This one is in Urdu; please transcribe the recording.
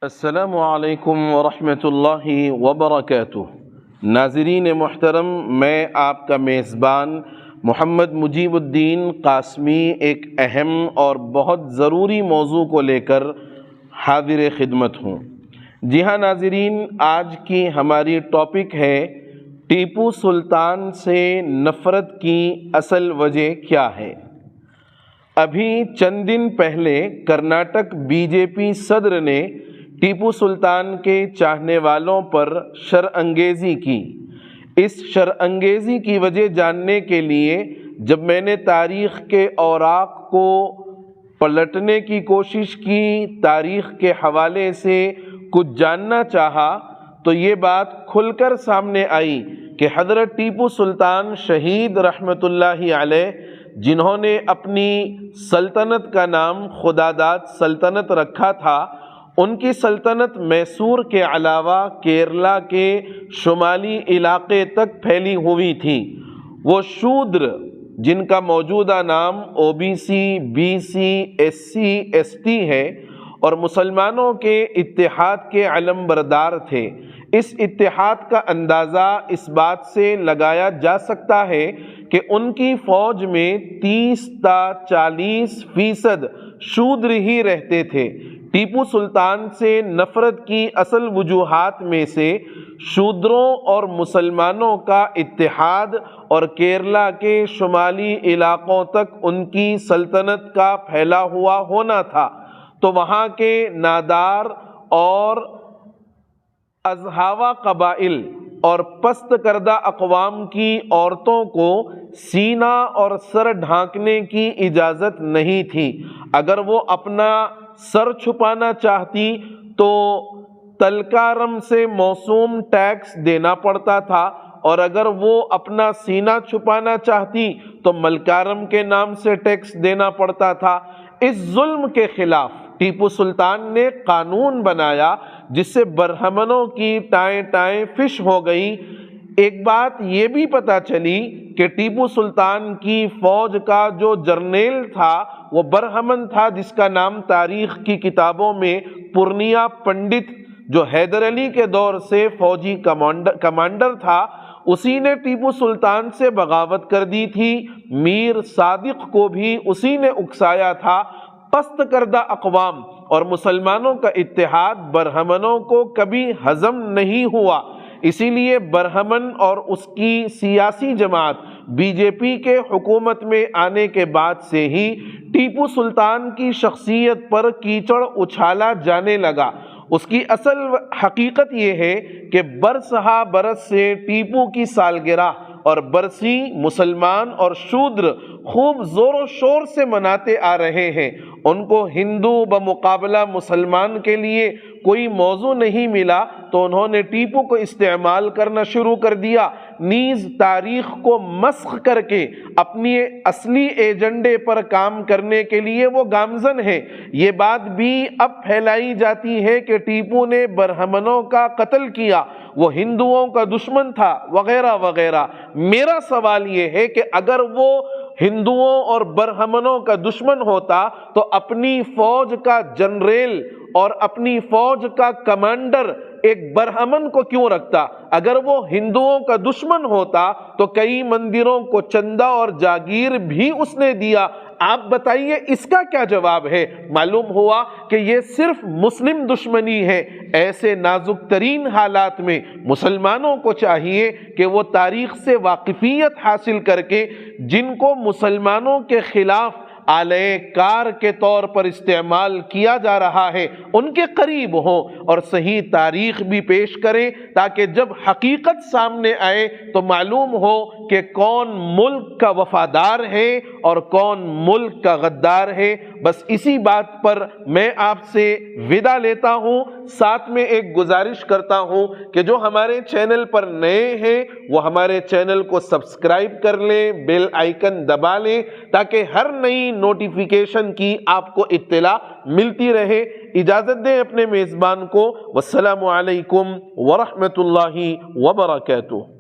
السلام علیکم ورحمۃ اللہ وبرکاتہ۔ ناظرین محترم، میں آپ کا میزبان محمد مجیب الدین قاسمی ایک اہم اور بہت ضروری موضوع کو لے کر حاضر خدمت ہوں۔ جی ہاں ناظرین، آج کی ہماری ٹاپک ہے ٹیپو سلطان سے نفرت کی اصل وجہ کیا ہے۔ ابھی چند دن پہلے کرناٹک بی جے پی صدر نے ٹیپو سلطان کے چاہنے والوں پر شرانگیزی کی۔ اس شرانگیزی کی وجہ جاننے کے لیے جب میں نے تاریخ کے اوراق کو پلٹنے کی کوشش کی، تاریخ کے حوالے سے کچھ جاننا چاہا، تو یہ بات کھل کر سامنے آئی کہ حضرت ٹیپو سلطان شہید رحمۃ اللہ علیہ، جنہوں نے اپنی سلطنت کا نام خداداد سلطنت رکھا تھا، ان کی سلطنت میسور کے علاوہ کیرلا کے شمالی علاقے تک پھیلی ہوئی تھی۔ وہ شودر، جن کا موجودہ نام O B C, B C, S C, S T ہے، اور مسلمانوں کے اتحاد کے علم بردار تھے۔ اس اتحاد کا اندازہ اس بات سے لگایا جا سکتا ہے کہ ان کی فوج میں 30 تا 40% شودر ہی رہتے تھے۔ ٹیپو سلطان سے نفرت کی اصل وجوہات میں سے شودروں اور مسلمانوں کا اتحاد اور کیرلا کے شمالی علاقوں تک ان کی سلطنت کا پھیلا ہوا ہونا تھا، تو وہاں کے نادار اور ازہاوا قبائل اور پست کردہ اقوام کی عورتوں کو سینہ اور سر ڈھانکنے کی اجازت نہیں تھی۔ اگر وہ اپنا سر چھپانا چاہتی تو تلکارم سے موسوم ٹیکس دینا پڑتا تھا، اور اگر وہ اپنا سینہ چھپانا چاہتی تو ملکارم کے نام سے ٹیکس دینا پڑتا تھا۔ اس ظلم کے خلاف ٹیپو سلطان نے قانون بنایا، جس سے برہمنوں کی ٹائیں ٹائیں فش ہو گئی۔ ایک بات یہ بھی پتہ چلی کہ ٹیپو سلطان کی فوج کا جو جرنیل تھا وہ برہمن تھا، جس کا نام تاریخ کی کتابوں میں پورنیا پنڈت، جو حیدر علی کے دور سے فوجی کمانڈر تھا، اسی نے ٹیپو سلطان سے بغاوت کر دی تھی۔ میر صادق کو بھی اسی نے اکسایا تھا۔ پست کردہ اقوام اور مسلمانوں کا اتحاد برہمنوں کو کبھی ہضم نہیں ہوا، اسی لیے برہمن اور اس کی سیاسی جماعت بی جے پی کے حکومت میں آنے کے بعد سے ہی ٹیپو سلطان کی شخصیت پر کیچڑ اچھالا جانے لگا۔ اس کی اصل حقیقت یہ ہے کہ برسہا برس سے ٹیپو کی سالگرہ اور برسی مسلمان اور شودر خوب زور و شور سے مناتے آ رہے ہیں۔ ان کو ہندو بمقابلہ مسلمان کے لیے کوئی موضوع نہیں ملا، تو انہوں نے ٹیپو کو استعمال کرنا شروع کر دیا، نیز تاریخ کو مسخ کر کے اپنی اصلی ایجنڈے پر کام کرنے کے لیے وہ گامزن ہیں۔ یہ بات بھی اب پھیلائی جاتی ہے کہ ٹیپو نے برہمنوں کا قتل کیا، وہ ہندوؤں کا دشمن تھا، وغیرہ وغیرہ۔ میرا سوال یہ ہے کہ اگر وہ ہندوؤں اور برہمنوں کا دشمن ہوتا تو اپنی فوج کا جنرل اور اپنی فوج کا کمانڈر ایک برہمن کو کیوں رکھتا؟ اگر وہ ہندوؤں کا دشمن ہوتا تو کئی مندروں کو چندہ اور جاگیر بھی اس نے دیا۔ آپ بتائیے اس کا کیا جواب ہے؟ معلوم ہوا کہ یہ صرف مسلم دشمنی ہے۔ ایسے نازک ترین حالات میں مسلمانوں کو چاہیے کہ وہ تاریخ سے واقفیت حاصل کر کے جن کو مسلمانوں کے خلاف آلے کار کے طور پر استعمال کیا جا رہا ہے ان کے قریب ہوں اور صحیح تاریخ بھی پیش کریں، تاکہ جب حقیقت سامنے آئے تو معلوم ہو کہ کون ملک کا وفادار ہے اور کون ملک کا غدار ہے۔ بس اسی بات پر میں آپ سے وداع لیتا ہوں، ساتھ میں ایک گزارش کرتا ہوں کہ جو ہمارے چینل پر نئے ہیں وہ ہمارے چینل کو سبسکرائب کر لیں، بیل آئیکن دبا لیں، تاکہ ہر نئی نوٹیفیکیشن کی آپ کو اطلاع ملتی رہے۔ اجازت دیں اپنے میزبان کو۔ والسلام علیکم ورحمۃ اللہ وبرکاتہ۔